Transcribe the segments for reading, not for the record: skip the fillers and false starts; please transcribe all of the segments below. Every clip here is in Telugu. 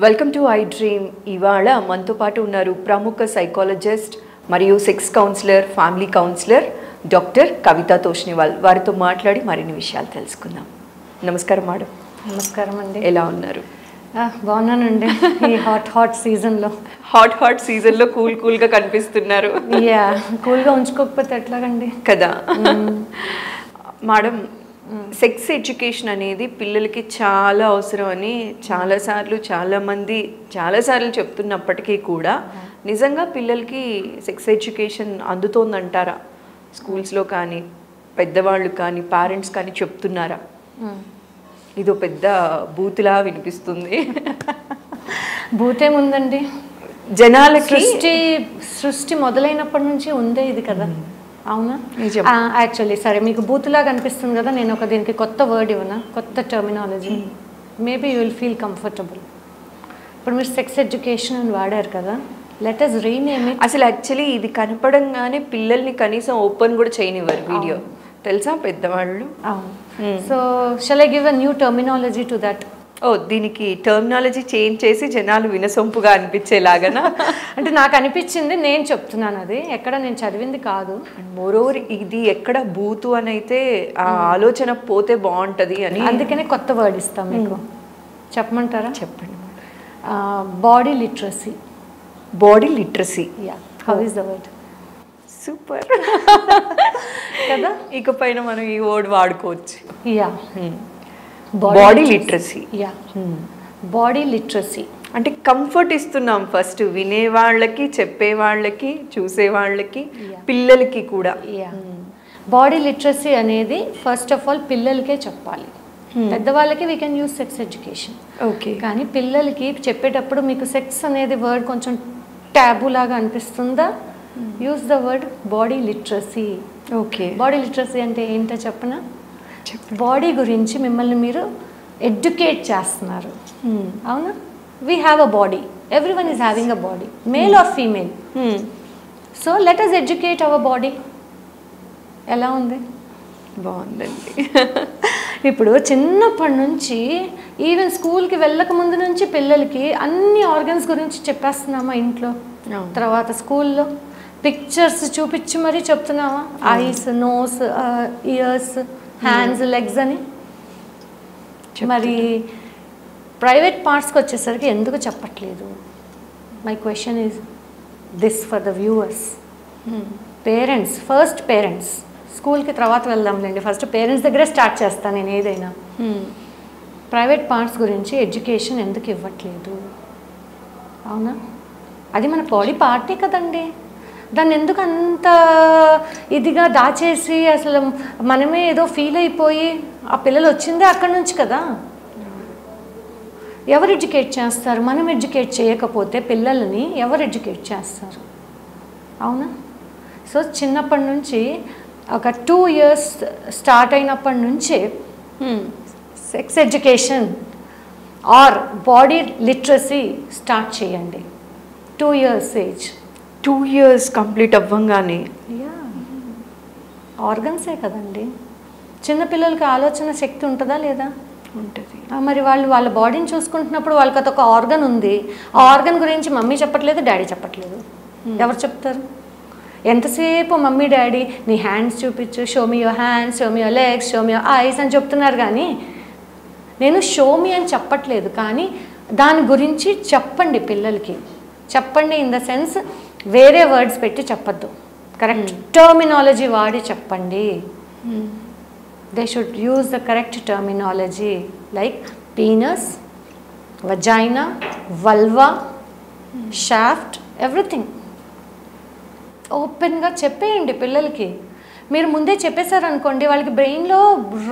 Welcome to I dream. ఇవాళ మనతో పాటు ఉన్నారు ప్రముఖ సైకాలజిస్ట్ మరియు sex counsellor, family counsellor doctor Kavitha Toshniwal. వారితో మాట్లాడి మరిన్ని విషయాలు తెలుసుకుందాం. నమస్కారం మేడం. నమస్కారం అండి. ఎలా ఉన్నారు? బాగున్నానండి. ఈ హాట్ సీజన్లో కూల్గా కనిపిస్తున్నారు. కూల్గా ఉంచుకోకపోతే ఎట్లాగండి కదా మేడం. సెక్స్ ఎడ్యుకేషన్ అనేది పిల్లలకి చాలా అవసరం అని చాలాసార్లు చెప్తున్నప్పటికీ కూడా నిజంగా పిల్లలకి సెక్స్ ఎడ్యుకేషన్ అందుతోందంటారా? స్కూల్స్లో కానీ పెద్దవాళ్ళు కానీ పేరెంట్స్ కానీ చెప్తున్నారా? ఇదో పెద్ద బూతులా వినిపిస్తుంది. బూతేముందండి, జనాలకి సృష్టి మొదలైనప్పటి నుంచి ఉందే ఇది కదా. అవునా? యాక్చువల్లీ సరే, మీకు బూతులాగా అనిపిస్తుంది కదా, నేను దీనికి కొత్త వర్డ్ ఇవ్వనా, కొత్త terminology. Maybe you will feel comfortable. ఇప్పుడు మీరు సెక్స్ ఎడ్యుకేషన్ అని వాడారు కదా, లెట్ us rename it. అసలు యాక్చువల్లీ ఇది కనపడంగానే పిల్లల్ని కనీసం ఓపెన్ కూడా చేయనివ్వరు వీడియో, తెలుసా పెద్దవాళ్ళు. అవును. So shall I give a new terminology to that? దీనికి టర్మినాలజీ చేంజ్ చేసి జనాలు వినసొంపుగా అనిపించేలాగనా? అంటే నాకు అనిపించింది, నేను చెప్తున్నాను, అది ఎక్కడ నేను చదివింది కాదు. మోరోవర్ ఇది ఎక్కడ బూతు అని అయితే ఆ ఆలోచన పోతే బాగుంటుంది అని, అందుకనే కొత్త వర్డ్ ఇస్తాం మీకు. చెప్పమంటారా? చెప్పండి. Body literacy. Body literacy. How is the word? Super కదా. ఇకపైన మనం ఈ వర్డ్ వాడుకోవచ్చు. Body literacy. బాడీ లిటరసీ అంటే కంఫర్ట్ ఇస్తున్నాం ఫస్ట్ వినేవాళ్ళకి, చెప్పేవాళ్ళకి, చూసేవాళ్ళకి, పిల్లలకి కూడా. బాడీ లిటరసీ అనేది ఫస్ట్ ఆఫ్ ఆల్ పిల్లలకే చెప్పాలి. పెద్దవాళ్ళకి we can use sex education. Okay. కానీ పిల్లలకి చెప్పేటప్పుడు మీకు సెక్స్ అనేది వర్డ్ కొంచెం ట్యాబు లాగా అనిపిస్తుందా? Use the word body literacy. Okay. Body literacy అంటే ఏంటో చెప్పనా? బాడీ గురించి మిమ్మల్ని మీరు ఎడ్యుకేట్ చేస్తున్నారు. అవునా? We have a body, every one is having a body, male or female. So let us educate our body. ఎలా ఉంది? బాగుందండి. ఇప్పుడు చిన్నప్పటి నుంచి ఈవెన్ స్కూల్కి వెళ్ళక ముందు నుంచి పిల్లలకి అన్ని ఆర్గన్స్ గురించి చెప్పేస్తున్నామా ఇంట్లో? తర్వాత స్కూల్లో పిక్చర్స్ చూపించి మరీ చెప్తున్నావా? Eyes, noses, ears, hands, legs అని. మరి ప్రైవేట్ పార్ట్స్కి వచ్చేసరికి ఎందుకు చెప్పట్లేదు? My question is this for the viewers. Parents, first parents. స్కూల్కి తర్వాత వెళ్దాంలేండి, ఫస్ట్ పేరెంట్స్ దగ్గరే స్టార్ట్ చేస్తాను నేను ఏదైనా. ప్రైవేట్ పార్ట్స్ గురించి ఎడ్యుకేషన్ ఎందుకు ఇవ్వట్లేదు? అవునా? అది మన బాడీ పార్టే కదండి. దాన్ని ఎందుకు అంత ఇదిగా దాచేసి అసలు మనమే ఏదో ఫీల్ అయిపోయి, ఆ పిల్లలు వచ్చిందే అక్కడి నుంచి కదా. ఎవరు ఎడ్యుకేట్ చేస్తారు? మనం ఎడ్యుకేట్ చేయకపోతే పిల్లల్ని ఎవరు ఎడ్యుకేట్ చేస్తారు? అవునా? సో చిన్నప్పటి నుంచి ఒక 2 years స్టార్ట్ అయినప్పటి నుంచే sex education or body literacy start చేయండి. 2 years ఏజ్. 2 years కంప్లీట్ అవ్వంగానే. ఆర్గన్సే కదండి. చిన్నపిల్లలకి ఆలోచన శక్తి ఉంటుందా లేదా? ఉంటుంది. మరి వాళ్ళు వాళ్ళ బాడీని చూసుకుంటున్నప్పుడు వాళ్ళకి అదొక ఆర్గన్ ఉంది. ఆ ఆర్గన్ గురించి మమ్మీ చెప్పట్లేదు, డాడీ చెప్పట్లేదు. ఎవరు చెప్తారు? ఎంతసేపు మమ్మీ డాడీ నీ హ్యాండ్స్ చూపించు, show me your hands, show me your legs, show me your eyes అని చెప్తున్నారు. కానీ నేను షో మీ అని చెప్పట్లేదు, కానీ దాని గురించి చెప్పండి పిల్లలకి. చెప్పండి ఇన్ ద సెన్స్ వేరే వర్డ్స్ పెట్టి చెప్పద్దు, కరెక్ట్ టర్మినాలజీ వాడి చెప్పండి. They should use the correct terminology like penis, వజైనా, vulva, shaft, everything ఓపెన్గా చెప్పేయండి పిల్లలకి. మీరు ముందే చెప్పేశారనుకోండి, వాళ్ళకి బ్రెయిన్లో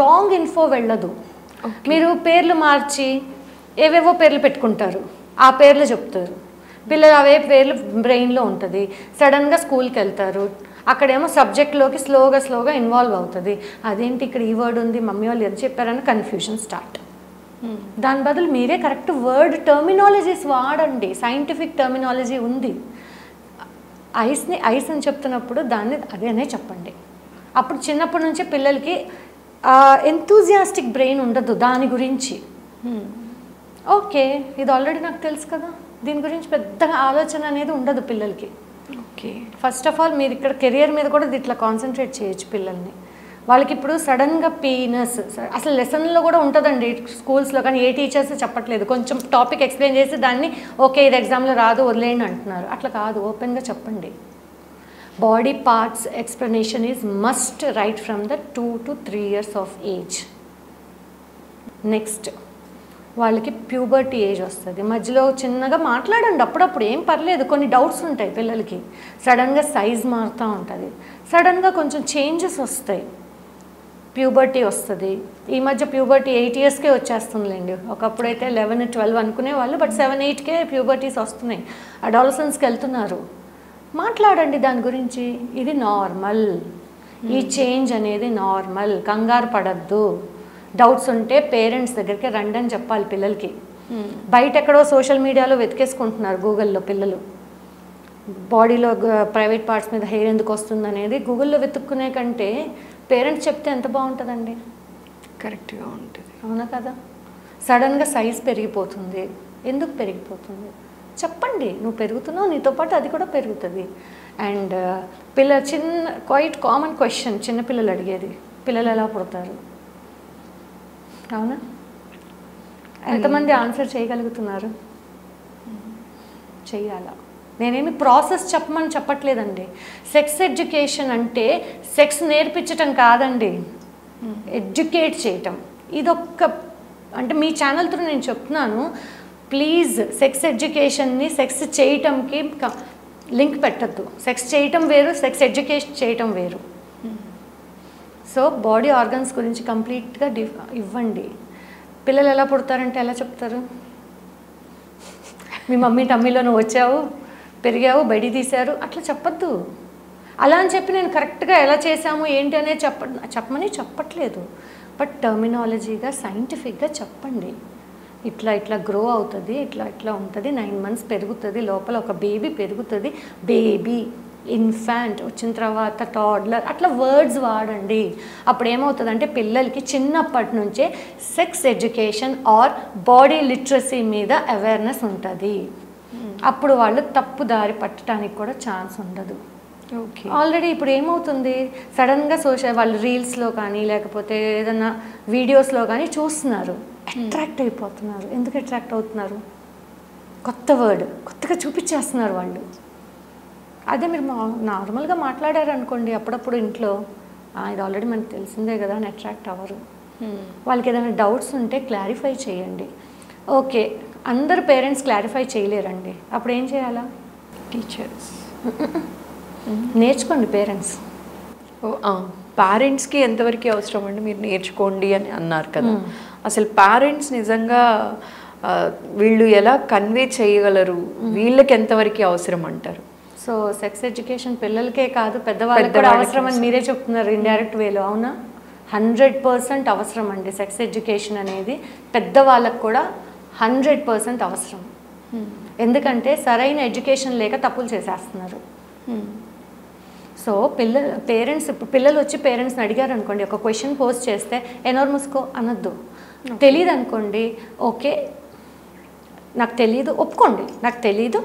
రాంగ్ ఇన్ఫో వెళ్ళదు. మీరు పేర్లు మార్చి ఏవేవో పేర్లు పెట్టుకుంటారు, ఆ పేర్లు చెప్తారు, పిల్లలు అవే పేర్లు బ్రెయిన్లో ఉంటుంది. సడన్గా స్కూల్కి వెళ్తారు, అక్కడేమో సబ్జెక్ట్లోకి స్లోగా ఇన్వాల్వ్ అవుతుంది. అదేంటి ఇక్కడ ఈ వర్డ్ ఉంది, మమ్మీ వాళ్ళు ఏది చెప్పారని కన్ఫ్యూషన్ స్టార్ట్. దాని బదులు మీరే కరెక్ట్ వర్డ్ టర్మినాలజీస్ వాడండి. సైంటిఫిక్ టర్మినాలజీ ఉంది. ఐస్ని ఐస్ అని చెప్తున్నప్పుడు దాన్ని అదేనే చెప్పండి. అప్పుడు చిన్నప్పటి నుంచే పిల్లలకి ఎంతూజియాస్టిక్ బ్రెయిన్ ఉండదు దాని గురించి. ఓకే, ఇది ఆల్రెడీ నాకు తెలుసు కదా, దీని గురించి పెద్దగా ఆలోచన అనేది ఉండదు పిల్లలకి. ఓకే, ఫస్ట్ ఆఫ్ ఆల్ మీరు ఇక్కడ కెరియర్ మీద కూడా ఇట్లా కాన్సన్ట్రేట్ చేయొచ్చు పిల్లల్ని. వాళ్ళకి ఇప్పుడు సడన్గా పీనస్ అసలు లెసన్లో కూడా ఉంటుందండి స్కూల్స్లో, కానీ ఏ టీచర్స్ చెప్పట్లేదు. కొంచెం టాపిక్ ఎక్స్ప్లెయిన్ చేసి దాన్ని ఓకే ఇది ఎగ్జామ్లో రాదు వదిలేయండి అంటున్నారు. అట్లా కాదు, ఓపెన్గా చెప్పండి. Body parts explanation is must right from the 2 to 3 years of age. Next వాళ్ళకి ప్యూబర్టీ ఏజ్ వస్తుంది. మధ్యలో చిన్నగా మాట్లాడండి అప్పుడప్పుడు, ఏం పర్లేదు. కొన్ని డౌట్స్ ఉంటాయి పిల్లలకి, సడన్గా సైజ్ మారుతూ ఉంటుంది, సడన్గా కొంచెం చేంజెస్ వస్తాయి, ప్యూబర్టీ వస్తుంది. ఈ మధ్య ప్యూబర్టీ 8 yearsకే వచ్చేస్తుందిలేండి. ఒకప్పుడైతే 11, 12 అనుకునే వాళ్ళు, బట్ 7, 8కే ప్యూబర్టీస్ వస్తున్నాయి. అడాలసెన్స్కి వెళ్తున్నారు. మాట్లాడండి దాని గురించి. ఇది నార్మల్, ఈ చేంజ్ అనేది నార్మల్, కంగారు పడద్దు. డౌట్స్ ఉంటే పేరెంట్స్ దగ్గరికి రండి అని చెప్పాలి పిల్లలకి. బయట ఎక్కడో సోషల్ మీడియాలో వెతికేసుకుంటున్నారు గూగుల్లో పిల్లలు. బాడీలో ప్రైవేట్ పార్ట్స్ మీద హెయిర్ ఎందుకు వస్తుంది అనేది గూగుల్లో వెతుక్కునే కంటే పేరెంట్స్ చెప్తే ఎంత బాగుంటుందండి. కరెక్ట్గా ఉంటుంది. అవునా కదా? సడన్గా సైజ్ పెరిగిపోతుంది, ఎందుకు పెరిగిపోతుంది చెప్పండి. నువ్వు పెరుగుతున్నావు, నీతో పాటు అది కూడా పెరుగుతుంది. అండ్ క్వైట్ కామన్ క్వశ్చన్ చిన్నపిల్లలు అడిగేది, పిల్లలు ఎలా పుడతారు? అవునా? ఎంతమంది ఆన్సర్ చేయగలుగుతున్నారు? చెయ్యాలా? నేనేమి ప్రాసెస్ చెప్పట్లేదండి. సెక్స్ ఎడ్యుకేషన్ అంటే సెక్స్ నేర్పించటం కాదండి, ఎడ్యుకేట్ చేయటం. ఇదొక్క అంటే మీ ఛానల్ త్రూ నేను చెప్తున్నాను, ప్లీజ్ సెక్స్ ఎడ్యుకేషన్ని సెక్స్ చేయటంకి లింక్ పెట్టద్దు. సెక్స్ చేయటం వేరు, సెక్స్ ఎడ్యుకేషన్ చేయటం వేరు. సో బాడీ ఆర్గన్స్ గురించి కంప్లీట్గా ఇవ్వండి. పిల్లలు ఎలా పుడతారంటే ఎలా చెప్తారు? మీ మమ్మీ టమ్మీలో నువ్వు వచ్చావు, పెరిగావు, బయట తీశారు అట్లా చెప్పద్దు. అలా అని చెప్పి నేను కరెక్ట్గా ఎలా చేశాము ఏంటి అనేది చెప్పమని చెప్పట్లేదు, బట్ టర్మినాలజీగా సైంటిఫిక్గా చెప్పండి. ఇట్లా గ్రో అవుతుంది, ఇట్లా ఉంటుంది, 9 months పెరుగుతుంది, లోపల ఒక బేబీ పెరుగుతుంది, బేబీ ఇన్ఫాంట్ వచ్చిన తర్వాత టాడ్లర్, అట్లా వర్డ్స్ వాడండి. అప్పుడు ఏమవుతుందంటే పిల్లలకి చిన్నప్పటి నుంచే sex education or body literacy మీద అవేర్నెస్ ఉంటుంది. అప్పుడు వాళ్ళు తప్పు దారి పట్టడానికి కూడా ఛాన్స్ ఉండదు. ఓకే, ఆల్రెడీ ఇప్పుడు ఏమవుతుంది, సడన్గా వాళ్ళు రీల్స్లో కానీ లేకపోతే ఏదైనా వీడియోస్లో కానీ చూస్తున్నారు, అట్రాక్ట్ అయిపోతున్నారు. ఎందుకు అట్రాక్ట్ అవుతున్నారు? కొత్త వర్డ్ కొత్తగా చూపించేస్తున్నారు వాళ్ళు. అదే మీరు నార్మల్గా మాట్లాడారనుకోండి అప్పుడప్పుడు ఇంట్లో, ఇది ఆల్రెడీ మనకు తెలిసిందే కదా అని అట్రాక్ట్ అవ్వరు. వాళ్ళకి ఏదైనా డౌట్స్ ఉంటే క్లారిఫై చేయండి. ఓకే, అందరు పేరెంట్స్ క్లారిఫై చేయలేరండి, అప్పుడు ఏం చేయాలా? టీచర్స్ నేర్చుకోండి. పేరెంట్స్కి ఎంతవరకు అవసరం అండి? మీరు నేర్చుకోండి అని అన్నారు కదా, అసలు పేరెంట్స్ నిజంగా వీళ్ళు ఎలా కన్వే చేయగలరు? వీళ్ళకి ఎంతవరకు అవసరం అంటారు? సో సెక్స్ ఎడ్యుకేషన్ పిల్లలకే కాదు పెద్దవాళ్ళకి కూడా అవసరం అని మీరే చెప్తున్నారు ఇండైరెక్ట్ వేలో. అవునా? 100% అవసరం అండి. సెక్స్ ఎడ్యుకేషన్ అనేది పెద్దవాళ్ళకు కూడా 100% అవసరం. ఎందుకంటే సరైన ఎడ్యుకేషన్ లేక తప్పులు చేసేస్తున్నారు. సో పిల్లలు వచ్చి పేరెంట్స్ని అడిగారు అనుకోండి, ఒక క్వశ్చన్ పోస్ట్ చేస్తే ఎనోర్ ముసుకో అనొద్దు. తెలియదు అనుకోండి, ఓకే నాకు తెలియదు ఒప్పుకోండి, నాకు తెలీదు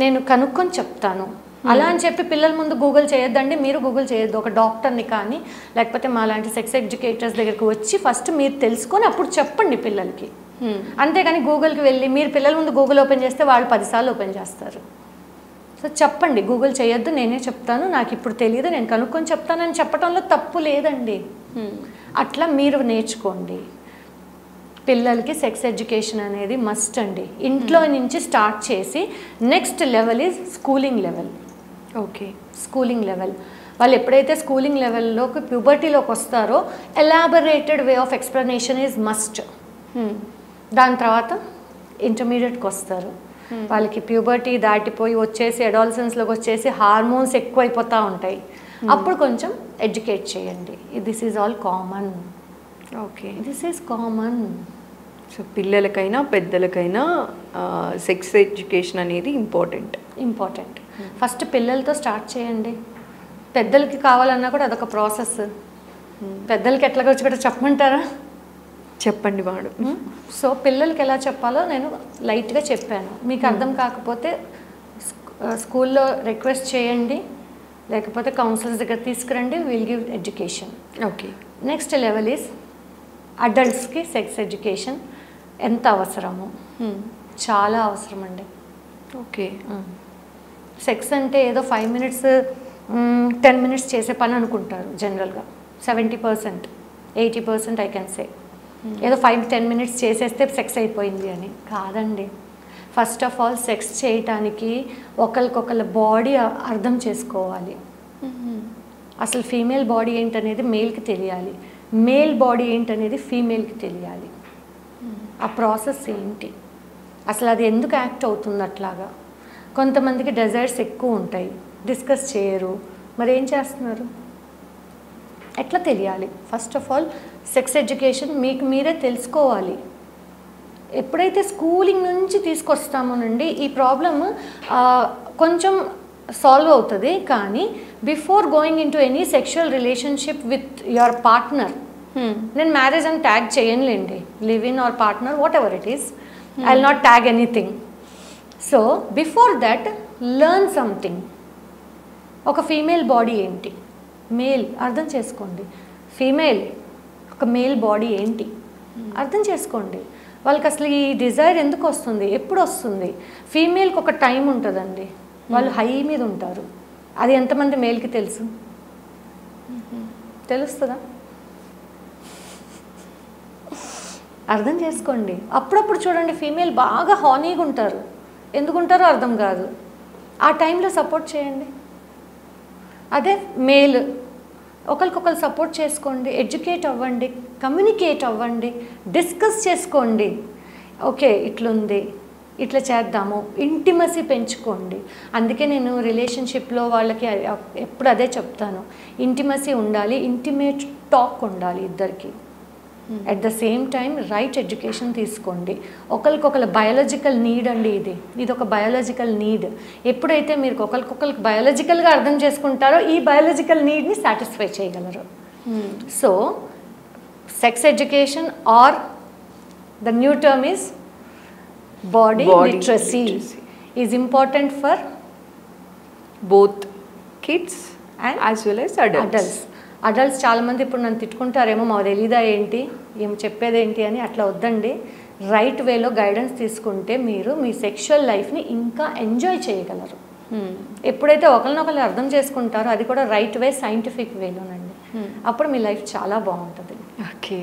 నేను కనుక్కొని చెప్తాను. అలా అని చెప్పి పిల్లల ముందు గూగుల్ చేయొద్దండి. మీరు గూగుల్ చేయొద్దు. ఒక డాక్టర్ని కానీ లేకపోతే మా లాంటి సెక్స్ ఎడ్యుకేటర్స్ దగ్గరికి వచ్చి ఫస్ట్ మీరు తెలుసుకొని అప్పుడు చెప్పండి పిల్లలకి. అంతేగాని గూగుల్కి వెళ్ళి మీరు పిల్లల ముందు గూగుల్ ఓపెన్ చేస్తే వాళ్ళు 10 సార్లు ఓపెన్ చేస్తారు. సో చెప్పండి, గూగుల్ చేయొద్దు, నేనే చెప్తాను, నాకు ఇప్పుడు తెలియదు, నేను కనుక్కొని చెప్తానని చెప్పడంలో తప్పు లేదండి. అట్లా మీరు నేర్చుకోండి. పిల్లలకి సెక్స్ ఎడ్యుకేషన్ అనేది మస్ట్ అండి. ఇంట్లో నుంచి స్టార్ట్ చేసి next level is schooling level. Okay, schooling level వాళ్ళు ఎప్పుడైతే స్కూలింగ్ లెవెల్లోకి ప్యూబర్టీలోకి వస్తారో elaborated way of explanation is must. దాని తర్వాత ఇంటర్మీడియట్కి వస్తారు. వాళ్ళకి ప్యూబర్టీ దాటిపోయి వచ్చేసి అడాలసెన్స్లోకి వచ్చేసి హార్మోన్స్ ఎక్కువైపోతూ ఉంటాయి. అప్పుడు కొంచెం ఎడ్యుకేట్ చేయండి. This is all common. Okay, this is common. So పిల్లలకైనా పెద్దలకైనా సెక్స్ ఎడ్యుకేషన్ అనేది ఇంపార్టెంట్. ఫస్ట్ పిల్లలతో స్టార్ట్ చేయండి. పెద్దలకి కావాలన్నా కూడా అదొక ప్రాసెస్. పెద్దలకి ఎట్లా వచ్చి కూడా చెప్పమంటారా? చెప్పండి వాడు. సో పిల్లలకి ఎలా చెప్పాలో నేను లైట్గా చెప్పాను. మీకు అర్థం కాకపోతే స్కూల్లో రిక్వెస్ట్ చేయండి, లేకపోతే కౌన్సిలర్స్ దగ్గర తీసుకురండి, will give education. Okay. Next level is అడల్ట్స్కి సెక్స్ ఎడ్యుకేషన్ ఎంత అవసరమో, చాలా అవసరం అండి. ఓకే. సెక్స్ అంటే ఏదో 5 minutes 10 minutes చేసే పని అనుకుంటారు జనరల్గా. 70% 80% ఐ కెన్ సే ఏదో 5-10 minutes చేసేస్తే సెక్స్ అయిపోయింది అని కాదండి. ఫస్ట్ ఆఫ్ ఆల్ సెక్స్ చేయటానికి ఒకరికొకరి బాడీ అర్థం చేసుకోవాలి. అసలు ఫీమేల్ బాడీ ఏంటనేది మేల్కి తెలియాలి, మేల్ బాడీ ఏంటనేది ఫీమేల్కి తెలియాలి. ఆ ప్రాసెస్ ఏంటి, అసలు అది ఎందుకు యాక్ట్ అవుతుంది అట్లాగా. కొంతమందికి డెజైర్స్ ఎక్కువ ఉంటాయి, డిస్కస్ చేయరు, మరి ఏం చేస్తున్నారు, ఎట్లా తెలియాలి? First of all sex education మీకు మీరే తెలుసుకోవాలి. ఎప్పుడైతే స్కూలింగ్ నుంచి తీసుకొస్తామోనండి ఈ ప్రాబ్లమ్ కొంచెం సాల్వ్ అవుతుంది. కానీ before going into any sexual relationship with your partner, నేను మ్యారేజ్ అని ట్యాగ్ చేయనులేండి, live in or partner whatever it is, I will not tag anything. So before that learn something. ఒక ఫీమేల్ బాడీ ఏంటి, మేల్ అర్థం చేసుకోండి, ఫీమేల్ ఒక మేల్ బాడీ ఏంటి అర్థం చేసుకోండి. వాళ్ళకి అసలు ఈ డిజైర్ ఎందుకు వస్తుంది, ఎప్పుడు వస్తుంది. ఫీమేల్కి ఒక టైం ఉంటుందండి, వాళ్ళు హై మీద ఉంటారు. అది ఎంతమంది మేల్కి తెలుసు, తెలుస్తుందా? అర్థం చేసుకోండి. అప్పుడప్పుడు చూడండి ఫీమేల్ బాగా హానీగా ఉంటారు, ఎందుకుంటారో అర్థం కాదు. ఆ టైంలో సపోర్ట్ చేయండి. అదే మేల్ ఒకరికొకరు సపోర్ట్ చేసుకోండి, ఎడ్యుకేట్ అవ్వండి, కమ్యూనికేట్ అవ్వండి, డిస్కస్ చేసుకోండి. ఓకే ఇట్లుంది, ఇట్లా చేద్దాము, ఇంటిమసీ పెంచుకోండి. అందుకే నేను రిలేషన్షిప్లో వాళ్ళకి ఎప్పుడు అదే చెప్తాను, ఇంటిమసీ ఉండాలి, ఇంటిమేట్ టాక్ ఉండాలి ఇద్దరికి. At the same time right education తీసుకోండి. ఒకరికొకరు బయాలజికల్ నీడ్ అండి, ఇది ఒక బయాలజికల్ నీడ్. ఎప్పుడైతే మీరు ఒకరికొకరికి బయాలజికల్గా అర్థం చేసుకుంటారో ఈ బయాలజికల్ నీడ్ని సాటిస్ఫై చేయగలరు. So sex education are the new term is body literacy is important for both kids and as well as adults. Adults చాలామంది ఇప్పుడు నన్ను తిట్టుకుంటారేమో, మాకు తెలీదా ఏంటి, ఏం చెప్పేదేంటి అని. అట్లా వద్దండి. రైట్ వేలో గైడెన్స్ తీసుకుంటే మీరు మీ సెక్షువల్ లైఫ్ని ఇంకా ఎంజాయ్ చేయగలరు. ఎప్పుడైతే ఒకరినొకరు అర్థం చేసుకుంటారో, అది కూడా రైట్ వే సైంటిఫిక్ వేలోనండి, అప్పుడు మీ లైఫ్ చాలా బాగుంటుంది. Okay,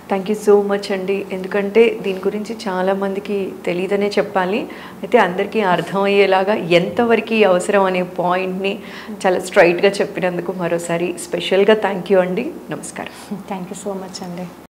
thank you so much అండి. ఎందుకంటే దీని గురించి చాలామందికి తెలియదనే చెప్పాలి. అయితే అందరికీ అర్థమయ్యేలాగా ఎంతవరకు అవసరం అనే పాయింట్ని చాలా స్ట్రైట్గా చెప్పినందుకు మరోసారి స్పెషల్గా థ్యాంక్ యూ అండి. నమస్కారం. థ్యాంక్ యూ సో మచ్ అండి.